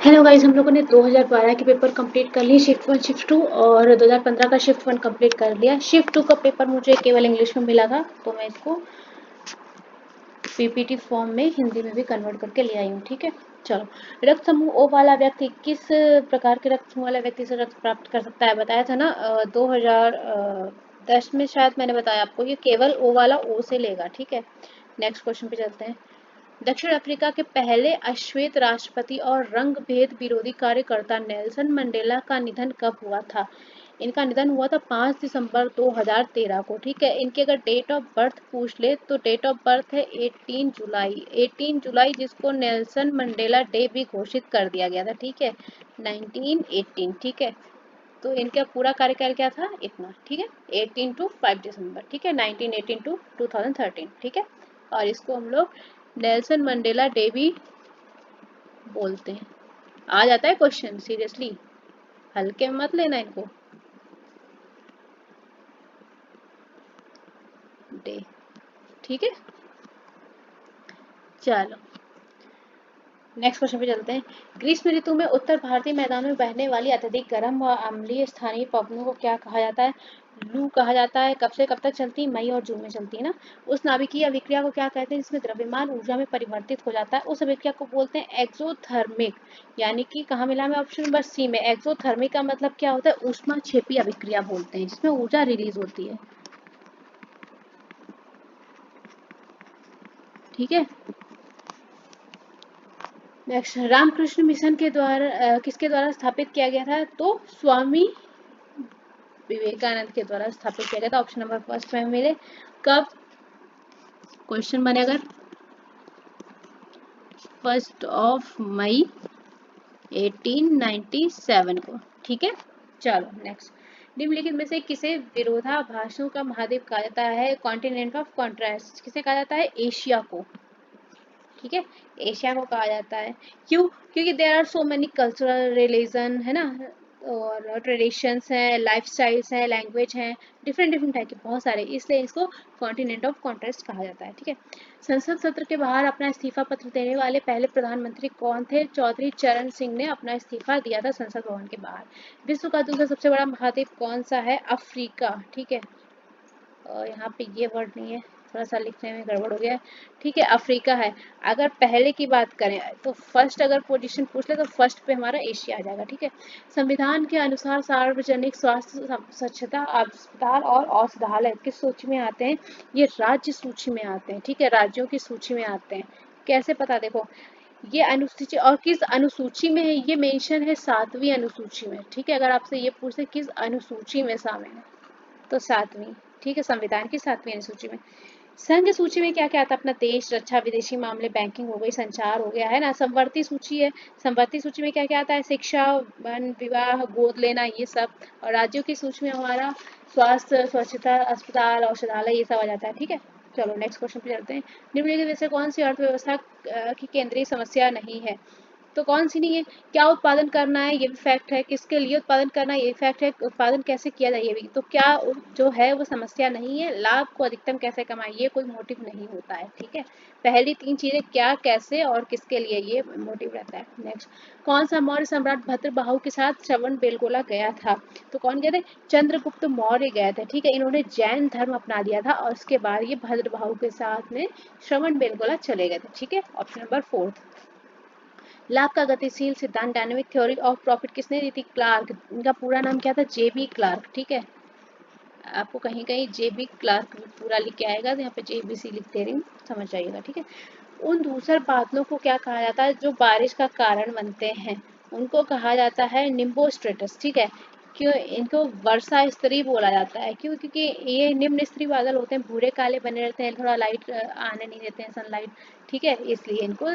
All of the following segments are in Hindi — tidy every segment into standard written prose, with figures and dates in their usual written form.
हेलो गाइस, हम लोगों ने 2012 के पेपर कंप्लीट कर लिए, शिफ्ट 1 शिफ्ट 2, और 2015 का शिफ्ट 1 कंप्लीट कर लिया। शिफ्ट 2 का पेपर मुझे केवल इंग्लिश में मिला था, तो मैं इसको पीपीटी फॉर्म में हिंदी में भी कन्वर्ट करके ले आई हूँ। ठीक है, चलो। रक्त समूह ओ वाला व्यक्ति किस प्रकार के रक्त समूह वाला व्यक्ति से रक्त प्राप्त कर सकता है? बताया था ना 2010 में, शायद मैंने बताया आपको, ये केवल ओ वाला ओ से लेगा। ठीक है, नेक्स्ट क्वेश्चन पे चलते हैं। दक्षिण अफ्रीका के पहले अश्वेत राष्ट्रपति और रंग भेद विरोधी कार्यकर्ता नेल्सन मंडेला का निधन कब हुआ था? इनका निधन हुआ था 5 दिसंबर 2013 को। ठीक है, इनकी अगर डेट ऑफ बर्थ पूछ ले तो डेट ऑफ बर्थ है 18 जुलाई, 18 जुलाई, जिसको नेल्सन मंडेला डे भी घोषित कर दिया गया था। ठीक है, 1918। ठीक है, तो इनका पूरा कार्यकाल क्या था? इतना। ठीक है, 18 टू 5 दिसंबर। ठीक है, 1918 टू 2013। ठीक है, और इसको हम लोग नेल्सन मंडेला डे भी बोलते हैं। आ जाता है क्वेश्चन, सीरियसली हल्के में मत लेना इनको। डे, ठीक है, चलो नेक्स्ट क्वेश्चन पे चलते हैं। ग्रीष्म ऋतु में उत्तर भारतीय मैदानों में बहने वाली अत्यधिक गर्म व अम्लीय स्थानीय पवनों को क्या कहा जाता है? लू कहा जाता है। कब से कब तक चलती है? मई और जून में चलती है ना। उस नाभिकीय अभिक्रिया को क्या कहते हैं जिसमें द्रव्यमान ऊर्जा में परिवर्तित हो जाता है? उस अभिक्रिया को बोलते हैं एक्सोथर्मिक। यानी कि कहाँ मिला हमें? ऑप्शन नंबर सी में। एक्सोथर्मिक का मतलब क्या होता है? ऊष्माक्षेपी अभिक्रिया बोलते हैं, जिसमें ऊर्जा रिलीज होती है। ठीक है, नेक्स्ट, रामकृष्ण मिशन के द्वारा किसके द्वारा स्थापित किया गया था? तो स्वामी विवेकानंद के द्वारा स्थापित किया गया था। ऑप्शन नंबर फर्स्ट में मिले। कब क्वेश्चन बने? अगर 1 मई 1897 को। ठीक है, चलो नेक्स्ट। निम्नलिखित में से किसे विरोधाभासों का महाद्वीप कहा जाता है? कॉन्टिनेंट ऑफ कॉन्ट्रास्ट किसे कहा जाता है? एशिया को। ठीक है, एशिया को कहा जाता है। क्यों? क्योंकि there are so many cultural religion, है ना, और ट्रेडिशंस हैं, लाइफ स्टाइल्स हैं, लैंग्वेज हैं, डिफरेंट डिफरेंट टाइप के बहुत सारे, इसलिए इसको कॉन्टिनेंट ऑफ कॉन्ट्रास्ट कहा जाता है। ठीक है, संसद सत्र के बाहर अपना इस्तीफा पत्र देने वाले पहले प्रधानमंत्री कौन थे? चौधरी चरण सिंह ने अपना इस्तीफा दिया था संसद भवन के बाहर। विश्व का दूसरा सबसे बड़ा महाद्वीप कौन सा है? अफ्रीका। ठीक है, और यहाँ पे ये वर्ड नहीं है, थोड़ा सा लिखने में गड़बड़ हो गया है। ठीक है, अफ्रीका है। अगर पहले की बात करें तो फर्स्ट अगर पोजीशन पूछ ले तो फर्स्ट पे हमारा एशिया आ जाएगा। ठीक है, संविधान के अनुसार सार्वजनिक स्वास्थ्य, स्वच्छता, अस्पताल और औषधालय किस सूची में आते हैं? ये राज्य सूची में आते हैं। ठीक है, राज्यों की सूची में आते हैं। कैसे पता? देखो, ये अनुसूची, और किस अनुसूची में है ये मेंशन है? 7वीं अनुसूची में। ठीक है, अगर आपसे ये पूछे किस अनुसूची में शामिल है, तो 7वीं। ठीक है, संविधान की 7वीं अनुसूची में। संघ सूची में क्या क्या आता है? अपना देश, रक्षा, विदेशी मामले, बैंकिंग हो गई, संचार हो गया, है ना। संवर्ती सूची है, संवर्ती सूची में क्या क्या आता है? शिक्षा, वन, विवाह, गोद लेना, ये सब। और राज्यों की सूची में हमारा स्वास्थ्य, स्वच्छता, अस्पताल, औषधालय, ये सब आ जाता है। ठीक है, चलो नेक्स्ट क्वेश्चन पे चलते हैं। निम्नलिखित में से कौन सी अर्थव्यवस्था की केंद्रीय समस्या नहीं है? तो कौन सी नहीं है? क्या उत्पादन करना है? ये भी फैक्ट है। किसके लिए उत्पादन करना है? ये फैक्ट है। उत्पादन कैसे किया जाए? ये भी। तो क्या जो है वो समस्या नहीं है। लाभ को अधिकतम कैसे कमाए? ये कोई मोटिव नहीं होता है। ठीक है, पहली 3 चीजें क्या, कैसे और किसके लिए, ये मोटिव रहता है। नेक्स्ट, कौन सा मौर्य सम्राट भद्रबाहु के साथ श्रवण बेलगोला गया था? तो कौन गए थे? चंद्रगुप्त मौर्य गए थे। ठीक है, इन्होंने जैन धर्म अपना लिया था और उसके बाद ये भद्रबाहु के साथ में श्रवण बेलगोला चले गए थे। ठीक है, ऑप्शन नंबर 4। लाभ का गतिशील सिद्धांत, डायनेमिक थ्योरी ऑफ प्रॉफिट किसने दी थी? क्लार्क। इनका पूरा नाम क्या था? जेबी क्लार्क। ठीक है, आपको कहीं कहीं जेबी क्लार्क पूरा लिख के आएगा, तो यहाँ पे जेबीसी लिख दे रही हूँ, समझ जाइएगा। ठीक है, उन धूसर बादलों को क्या कहा जाता है जो बारिश का कारण बनते हैं? उनको कहा जाता है निम्बोस्ट्रेटस। ठीक है, क्यों इनको वर्षा स्तरीय बोला जाता है? क्यों? क्योंकि ये निम्न स्तरीय बादल होते हैं, भूरे काले बने रहते हैं, थोड़ा लाइट आने नहीं देते हैं, सनलाइट। ठीक है, इसलिए इनको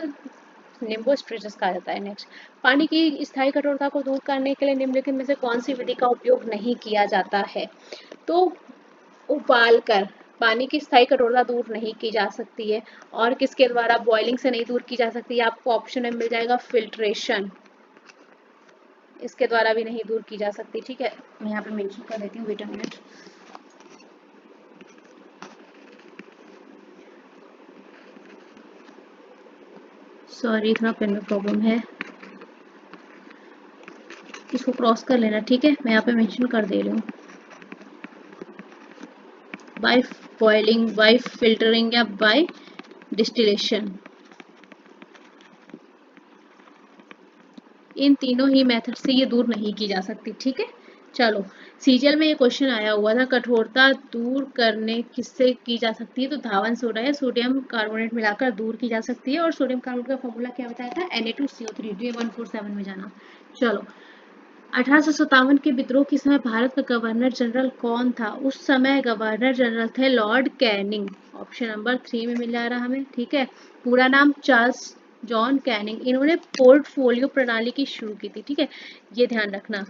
निम्बोस्ट्रेटस कहा जाता है। नेक्स्ट, पानी की स्थायी कठोरता को दूर करने के लिए निम्नलिखित में से कौन सी विधि का उपयोग नहीं किया जाता है? तो उबाल कर पानी की स्थायी कठोरता दूर नहीं की जा सकती है। और किसके द्वारा? बॉइलिंग से नहीं दूर की जा सकती है। आपको ऑप्शन में मिल जाएगा फिल्ट्रेशन, इसके द्वारा भी नहीं दूर की जा सकती। ठीक है, मैं यहाँ पे मेंशन कर देती हूँ, वेट अ मिनट। सॉरी, थोड़ा पेन में प्रॉब्लम है। इसको क्रॉस कर लेना, ठीक है, मैं यहाँ पे मेंशन कर दे रही हूँ। बाय बॉइलिंग, बाय फिल्टरिंग या बाय डिस्टिलेशन, इन तीनों ही मेथड से ये दूर नहीं की जा सकती, ठीक है। चलो, सीजीएल में ये क्वेश्चन आया हुआ था, कठोरता दूर करने किससे की जा सकती है, तो धावन सोडा या सोडियम कार्बोनेट मिलाकर दूर की जा सकती है। और सोडियम कार्बोनेट का फॉर्मूला क्या बताया था, Na2CO3, J147 में जाना। चलो, 1857 के विद्रोह के समय भारत का गवर्नर जनरल कौन था, उस समय गवर्नर जनरल थे लॉर्ड कैनिंग। ऑप्शन नंबर 3 में मिल जा रहा हमें, ठीक है। पूरा नाम चार्ल्स जॉन कैनिंग। इन्होंने पोर्टफोलियो प्रणाली की शुरू की थी, ठीक है, ये ध्यान रखना।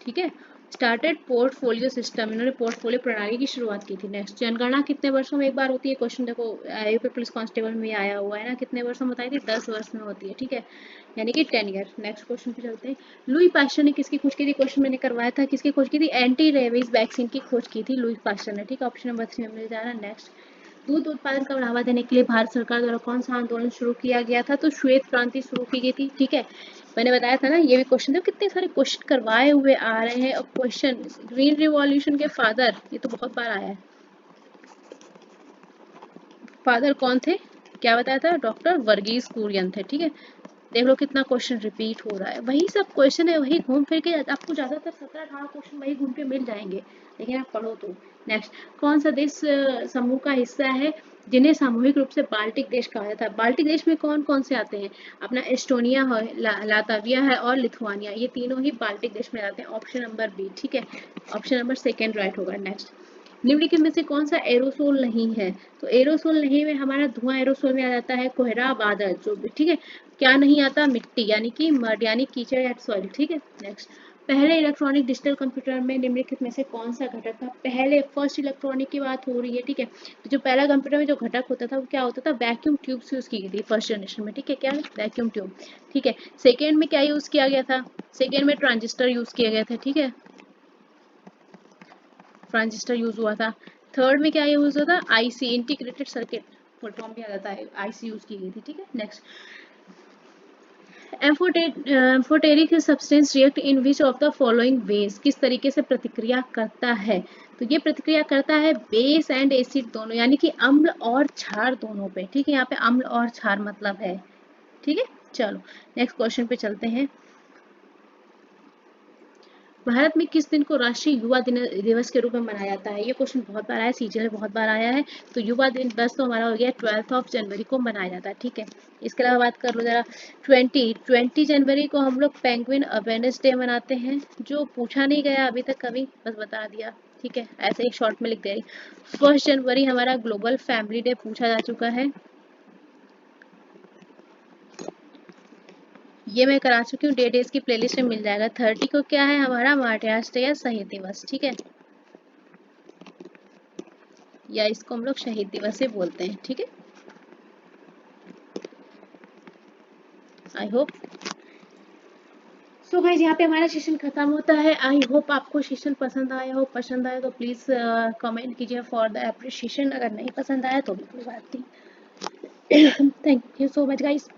ठीक है, स्टार्टेड पोर्टफोलियो सिस्टम, इन्होंने पोर्टफोलियो प्रणाली की शुरुआत की थी। नेक्स्ट, जनगणना कितने वर्षों में एक बार होती है, क्वेश्चन देखो यूपी पुलिस कांस्टेबल में आया हुआ है ना, कितने वर्षों में बताई थी, 10 वर्ष में होती है, ठीक है, यानी कि 10 ईयर। नेक्स्ट क्वेश्चन पे चलते हैं। लुई पास्चर ने किसकी खोज की थी, क्वेश्चन मैंने करवाया था, किसकी खोज की थी, एंटी रेबीज वैक्सीन की खोज की थी लुई पास्चर ने, ठीक है, ऑप्शन नंबर 3 में मिल जा रहा है। नेक्स्ट, दूध उत्पादन का बढ़ावा देने के लिए भारत सरकार द्वारा कौन सा आंदोलन शुरू किया गया था, तो श्वेत क्रांति शुरू की गई थी, ठीक है, मैंने बताया था ना, ये भी क्वेश्चन देखो कितने सारे क्वेश्चन करवाए हुए आ रहे हैं। और क्वेश्चन, ग्रीन रिवॉल्यूशन के फादर, ये तो बहुत बार आया है, फादर कौन थे, क्या बताया था, डॉक्टर वर्गीज कुरियन थे, ठीक है। देख लो कितना क्वेश्चन रिपीट हो रहा है, वही सब क्वेश्चन है, वही घूम फिर के आपको ज्यादातर 17-18 क्वेश्चन वही घूम के मिल जाएंगे, लेकिन आप पढ़ो तो। नेक्स्ट, कौन सा देश समूह का हिस्सा है जिन्हें सामूहिक रूप से बाल्टिक देश कहा जाता है, बाल्टिक देश में कौन कौन से आते हैं, अपना एस्टोनिया है, लातविया है और लिथुआनिया, ये तीनों ही बाल्टिक देश में आते हैं। ऑप्शन नंबर बी, ठीक है, ऑप्शन नंबर सेकेंड राइट होगा। नेक्स्ट, निम्नलिखित में से कौन सा एरोसोल नहीं है, तो एरोसोल नहीं में हमारा धुआं एरोसोल में आ जाता है, कोहरा, बादल, जो भी, ठीक है। क्या नहीं आता, मिट्टी यानी कि मड यानी कीचड़ या सॉइल, ठीक है। नेक्स्ट, पहले इलेक्ट्रॉनिक डिजिटल कंप्यूटर में निम्नलिखित में से कौन सा घटक था, पहले फर्स्ट इलेक्ट्रॉनिक की बात हो रही है, ठीक है। तो जो पहला कंप्यूटर में जो घटक होता था वो क्या होता था, वैक्यूम ट्यूब्स यूज की गई थी फर्स्ट जनरेशन में, ठीक है, क्या वैक्यूम ट्यूब, ठीक है। सेकेंड में क्या यूज किया गया था, सेकेंड में ट्रांजिस्टर यूज किया गया था, ठीक है, ट्रांजिस्टर यूज हुआ था। थर्ड में क्या यूज हुआ था, IC, integrated circuit, full form भी आ जाता है, आईसी यूज की गई थी, ठीक है। Next, amphoteric substance react in which of the following veg, किस तरीके से प्रतिक्रिया करता है, तो ये प्रतिक्रिया करता है बेस एंड एसिड दोनों, यानी कि अम्ल और क्षार दोनों पे, ठीक है, यहाँ पे अम्ल और क्षार मतलब है, ठीक है। चलो, नेक्स्ट क्वेश्चन पे चलते हैं। भारत में किस दिन को राष्ट्रीय युवा दिवस के रूप में मनाया जाता है, ये क्वेश्चन बहुत बार आया है, सीजीएल में बहुत बार आया है। तो युवा दिवस तो हमारा हो गया 12 जनवरी को मनाया जाता है, ठीक है। इसके अलावा बात कर लो जरा, 20 जनवरी को हम लोग पेंगुइन अवेयरनेस डे मनाते हैं, जो पूछा नहीं गया अभी तक कभी, बस बता दिया, ठीक है, ऐसे ही शॉर्ट में लिख दे रही। 1 जनवरी हमारा ग्लोबल फैमिली डे पूछा जा चुका है, ये मैं करा चुकी हूँ, डेट इसकी प्लेलिस्ट में मिल जाएगा। 30 को क्या है हमारा, मार्टियार्स डे या शहीद दिवस, ठीक है, या इसको हम लोग शहीद दिवस से बोलते हैं, ठीक है। आई होप सो गाइस, यहाँ पे हमारा सेशन खत्म होता है। आई होप आपको सेशन पसंद आया हो, पसंद आया तो प्लीज कमेंट कीजिए फॉर द अप्रिशिएशन, अगर नहीं पसंद आया तो भी कोई बात नहीं। Thank you so much guys.